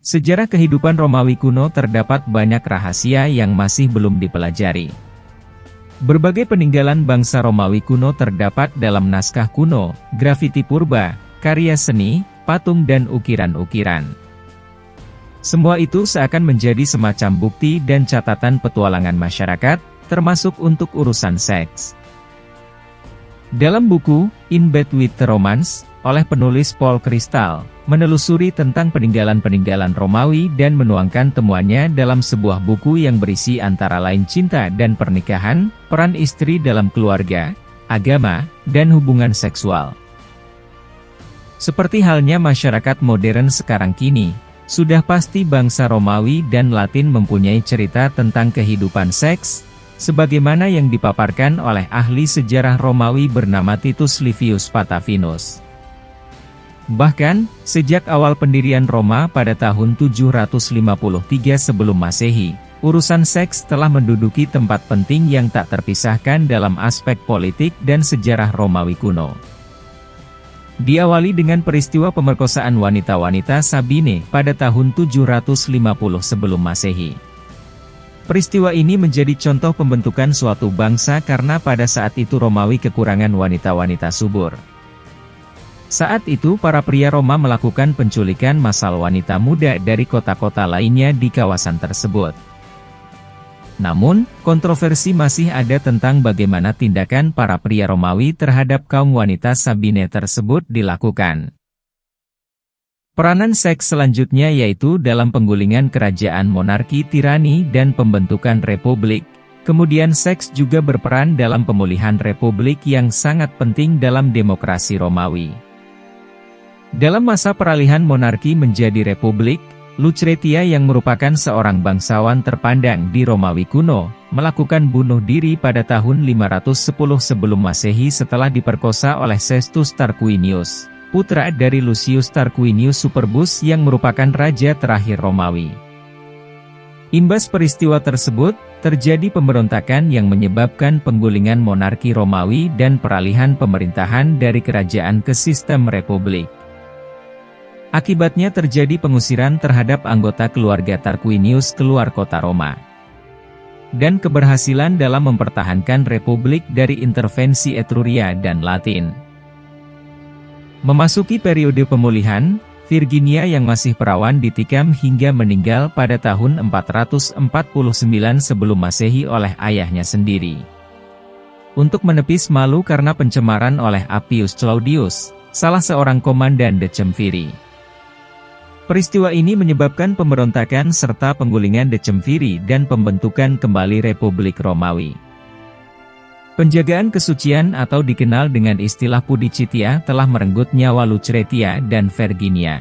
Sejarah kehidupan Romawi kuno terdapat banyak rahasia yang masih belum dipelajari. Berbagai peninggalan bangsa Romawi kuno terdapat dalam naskah kuno, grafiti purba, karya seni, patung dan ukiran-ukiran. Semua itu seakan menjadi semacam bukti dan catatan petualangan masyarakat, termasuk untuk urusan seks. Dalam buku, In Bed with the Romans, oleh penulis Paul Crystal, menelusuri tentang peninggalan-peninggalan Romawi dan menuangkan temuannya dalam sebuah buku yang berisi antara lain cinta dan pernikahan, peran istri dalam keluarga, agama, dan hubungan seksual. Seperti halnya masyarakat modern sekarang kini, sudah pasti bangsa Romawi dan Latin mempunyai cerita tentang kehidupan seks, sebagaimana yang dipaparkan oleh ahli sejarah Romawi bernama Titus Livius Patavinus. Bahkan, sejak awal pendirian Roma pada tahun 753 sebelum Masehi, urusan seks telah menduduki tempat penting yang tak terpisahkan dalam aspek politik dan sejarah Romawi kuno. Diawali dengan peristiwa pemerkosaan wanita-wanita Sabine pada tahun 750 sebelum Masehi. Peristiwa ini menjadi contoh pembentukan suatu bangsa karena pada saat itu Romawi kekurangan wanita-wanita subur. Saat itu para pria Roma melakukan penculikan massal wanita muda dari kota-kota lainnya di kawasan tersebut. Namun, kontroversi masih ada tentang bagaimana tindakan para pria Romawi terhadap kaum wanita Sabine tersebut dilakukan. Peranan seks selanjutnya yaitu dalam penggulingan kerajaan monarki tirani dan pembentukan republik. Kemudian seks juga berperan dalam pemulihan republik yang sangat penting dalam demokrasi Romawi. Dalam masa peralihan monarki menjadi republik, Lucretia yang merupakan seorang bangsawan terpandang di Romawi kuno, melakukan bunuh diri pada tahun 510 sebelum Masehi setelah diperkosa oleh Sextus Tarquinius, putra dari Lucius Tarquinius Superbus yang merupakan raja terakhir Romawi. Imbas peristiwa tersebut, terjadi pemberontakan yang menyebabkan penggulingan monarki Romawi dan peralihan pemerintahan dari kerajaan ke sistem republik. Akibatnya terjadi pengusiran terhadap anggota keluarga Tarquinius keluar kota Roma. Dan keberhasilan dalam mempertahankan republik dari intervensi Etruria dan Latin. Memasuki periode pemulihan, Virginia yang masih perawan ditikam hingga meninggal pada tahun 449 sebelum Masehi oleh ayahnya sendiri. Untuk menepis malu karena pencemaran oleh Appius Claudius, salah seorang komandan Decemviri. Peristiwa ini menyebabkan pemberontakan serta penggulingan Decemviri dan pembentukan kembali Republik Romawi. Penjagaan kesucian atau dikenal dengan istilah pudicitia telah merenggut nyawa Lucretia dan Virginia.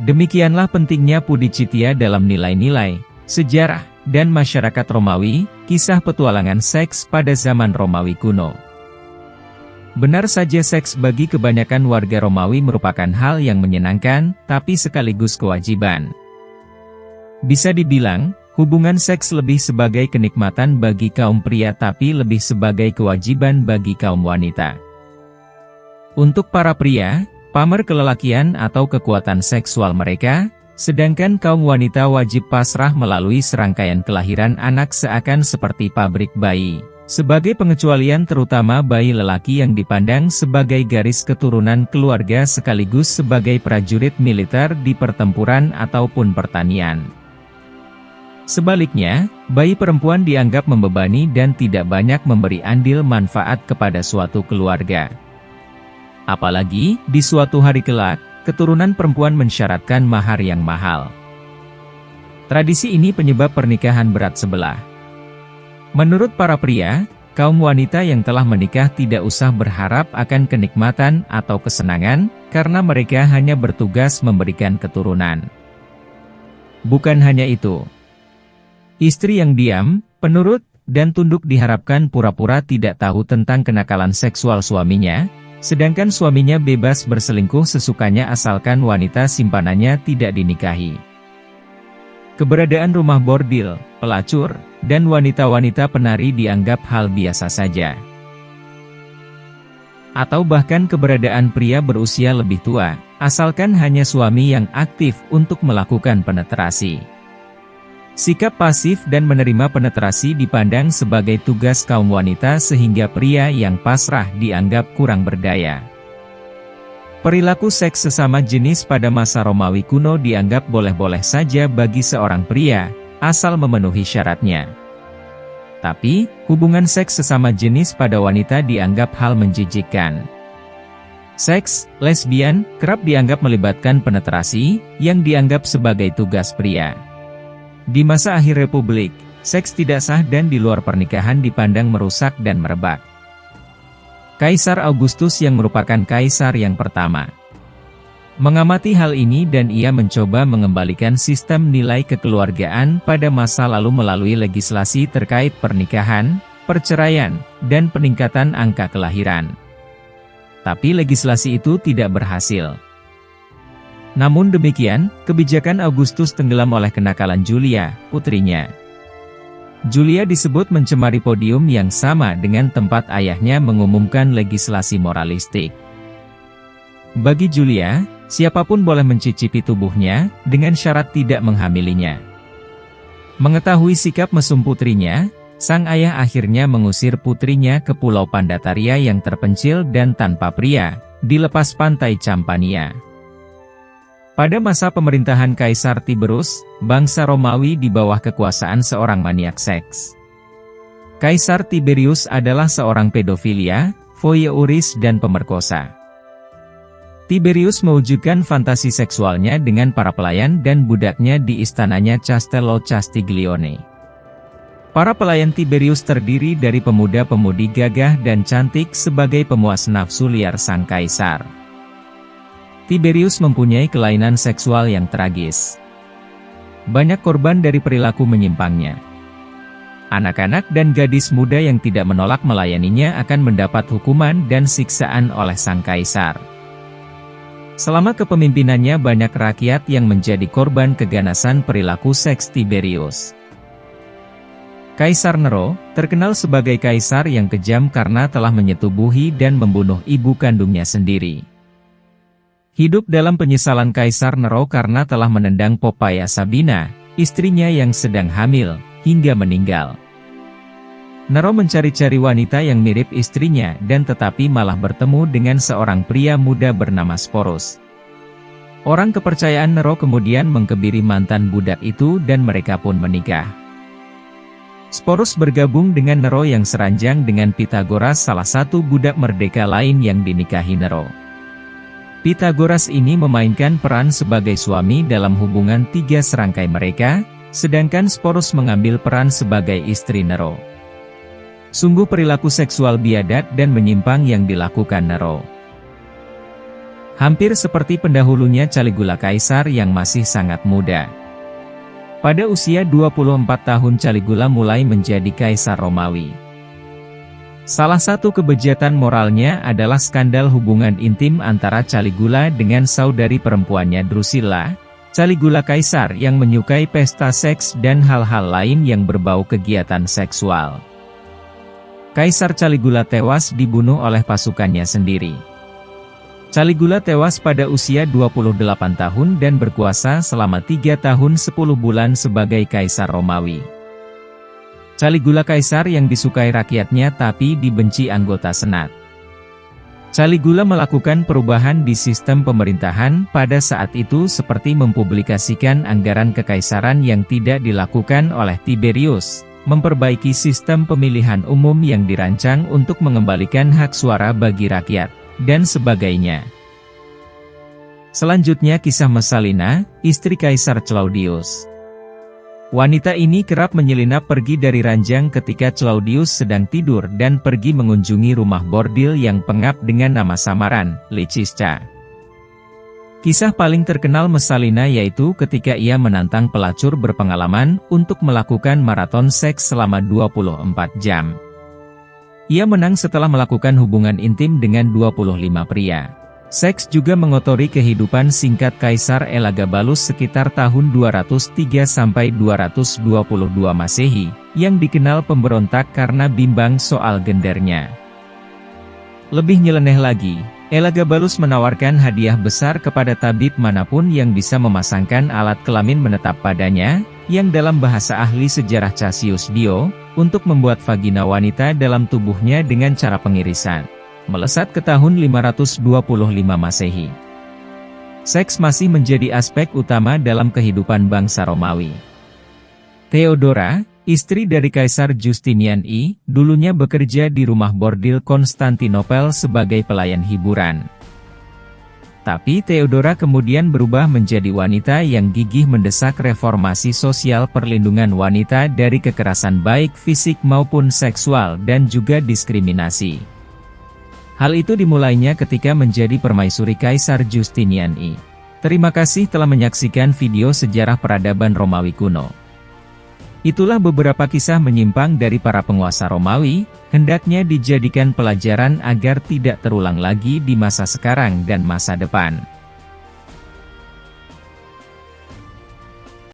Demikianlah pentingnya pudicitia dalam nilai-nilai, sejarah, dan masyarakat Romawi, kisah petualangan seks pada zaman Romawi kuno. Benar saja seks bagi kebanyakan warga Romawi merupakan hal yang menyenangkan, tapi sekaligus kewajiban. Bisa dibilang, hubungan seks lebih sebagai kenikmatan bagi kaum pria tapi lebih sebagai kewajiban bagi kaum wanita. Untuk para pria, pamer kelelakian atau kekuatan seksual mereka, sedangkan kaum wanita wajib pasrah melalui serangkaian kelahiran anak seakan seperti pabrik bayi. Sebagai pengecualian terutama bayi lelaki yang dipandang sebagai garis keturunan keluarga sekaligus sebagai prajurit militer di pertempuran ataupun pertanian. Sebaliknya, bayi perempuan dianggap membebani dan tidak banyak memberi andil manfaat kepada suatu keluarga. Apalagi, di suatu hari kelak, keturunan perempuan mensyaratkan mahar yang mahal. Tradisi ini penyebab pernikahan berat sebelah. Menurut para pria, kaum wanita yang telah menikah tidak usah berharap akan kenikmatan atau kesenangan, karena mereka hanya bertugas memberikan keturunan. Bukan hanya itu. Istri yang diam, penurut, dan tunduk diharapkan pura-pura tidak tahu tentang kenakalan seksual suaminya, sedangkan suaminya bebas berselingkuh sesukanya asalkan wanita simpanannya tidak dinikahi. Keberadaan rumah bordil, pelacur, dan wanita-wanita penari dianggap hal biasa saja. Atau bahkan keberadaan pria berusia lebih tua, asalkan hanya suami yang aktif untuk melakukan penetrasi. Sikap pasif dan menerima penetrasi dipandang sebagai tugas kaum wanita sehingga pria yang pasrah dianggap kurang berdaya. Perilaku seks sesama jenis pada masa Romawi kuno dianggap boleh-boleh saja bagi seorang pria, asal memenuhi syaratnya. Tapi, hubungan seks sesama jenis pada wanita dianggap hal menjijikkan. Seks lesbian kerap dianggap melibatkan penetrasi, yang dianggap sebagai tugas pria. Di masa akhir Republik, seks tidak sah dan di luar pernikahan dipandang merusak dan merebak. Kaisar Augustus yang merupakan kaisar yang pertama mengamati hal ini dan ia mencoba mengembalikan sistem nilai kekeluargaan pada masa lalu melalui legislasi terkait pernikahan, perceraian, dan peningkatan angka kelahiran. Tapi legislasi itu tidak berhasil. Namun demikian, kebijakan Augustus tenggelam oleh kenakalan Julia, putrinya. Julia disebut mencemari podium yang sama dengan tempat ayahnya mengumumkan legislasi moralistik. Bagi Julia, siapapun boleh mencicipi tubuhnya, dengan syarat tidak menghamilinya. Mengetahui sikap mesum putrinya, sang ayah akhirnya mengusir putrinya ke Pulau Pandataria yang terpencil dan tanpa pria, di lepas pantai Campania. Pada masa pemerintahan Kaisar Tiberius, bangsa Romawi di bawah kekuasaan seorang maniak seks. Kaisar Tiberius adalah seorang pedofilia, voyeuris dan pemerkosa. Tiberius mewujudkan fantasi seksualnya dengan para pelayan dan budaknya di istananya Castello Castiglione. Para pelayan Tiberius terdiri dari pemuda-pemudi gagah dan cantik sebagai pemuas nafsu liar sang kaisar. Tiberius mempunyai kelainan seksual yang tragis. Banyak korban dari perilaku menyimpangnya. Anak-anak dan gadis muda yang tidak menolak melayaninya akan mendapat hukuman dan siksaan oleh sang kaisar. Selama kepemimpinannya banyak rakyat yang menjadi korban keganasan perilaku seks Tiberius. Kaisar Nero, terkenal sebagai kaisar yang kejam karena telah menyetubuhi dan membunuh ibu kandungnya sendiri. Hidup dalam penyesalan Kaisar Nero karena telah menendang Poppaea Sabina, istrinya yang sedang hamil, hingga meninggal. Nero mencari-cari wanita yang mirip istrinya dan tetapi malah bertemu dengan seorang pria muda bernama Sporus. Orang kepercayaan Nero kemudian mengkebiri mantan budak itu dan mereka pun menikah. Sporus bergabung dengan Nero yang seranjang dengan Pythagoras, salah satu budak merdeka lain yang dinikahi Nero. Pythagoras ini memainkan peran sebagai suami dalam hubungan tiga serangkai mereka, sedangkan Sporus mengambil peran sebagai istri Nero. Sungguh perilaku seksual biadab dan menyimpang yang dilakukan Nero. Hampir seperti pendahulunya Caligula Kaisar yang masih sangat muda. Pada usia 24 tahun Caligula mulai menjadi Kaisar Romawi. Salah satu kebejatan moralnya adalah skandal hubungan intim antara Caligula dengan saudari perempuannya Drusilla, Caligula Kaisar yang menyukai pesta seks dan hal-hal lain yang berbau kegiatan seksual. Kaisar Caligula tewas dibunuh oleh pasukannya sendiri. Caligula tewas pada usia 28 tahun dan berkuasa selama 3 tahun 10 bulan sebagai Kaisar Romawi. Caligula Kaisar yang disukai rakyatnya tapi dibenci anggota Senat. Caligula melakukan perubahan di sistem pemerintahan pada saat itu seperti mempublikasikan anggaran kekaisaran yang tidak dilakukan oleh Tiberius, memperbaiki sistem pemilihan umum yang dirancang untuk mengembalikan hak suara bagi rakyat, dan sebagainya. Selanjutnya kisah Messalina, istri Kaisar Claudius. Wanita ini kerap menyelinap pergi dari ranjang ketika Claudius sedang tidur dan pergi mengunjungi rumah bordil yang pengap dengan nama samaran, Lycisca. Kisah paling terkenal Messalina yaitu ketika ia menantang pelacur berpengalaman untuk melakukan maraton seks selama 24 jam. Ia menang setelah melakukan hubungan intim dengan 25 pria. Seks juga mengotori kehidupan singkat Kaisar Elagabalus sekitar tahun 203 sampai 222 Masehi, yang dikenal pemberontak karena bimbang soal gendernya. Lebih nyeleneh lagi, Elagabalus menawarkan hadiah besar kepada tabib manapun yang bisa memasangkan alat kelamin menetap padanya, yang dalam bahasa ahli sejarah Cassius Dio, untuk membuat vagina wanita dalam tubuhnya dengan cara pengirisan. Melesat ke tahun 525 Masehi. Seks masih menjadi aspek utama dalam kehidupan bangsa Romawi. Theodora, istri dari Kaisar Justinian I, dulunya bekerja di rumah bordil Konstantinopel sebagai pelayan hiburan. Tapi Theodora kemudian berubah menjadi wanita yang gigih mendesak reformasi sosial perlindungan wanita dari kekerasan baik fisik maupun seksual dan juga diskriminasi. Hal itu dimulainya ketika menjadi permaisuri Kaisar Justinian I. Terima kasih telah menyaksikan video sejarah peradaban Romawi kuno. Itulah beberapa kisah menyimpang dari para penguasa Romawi, hendaknya dijadikan pelajaran agar tidak terulang lagi di masa sekarang dan masa depan.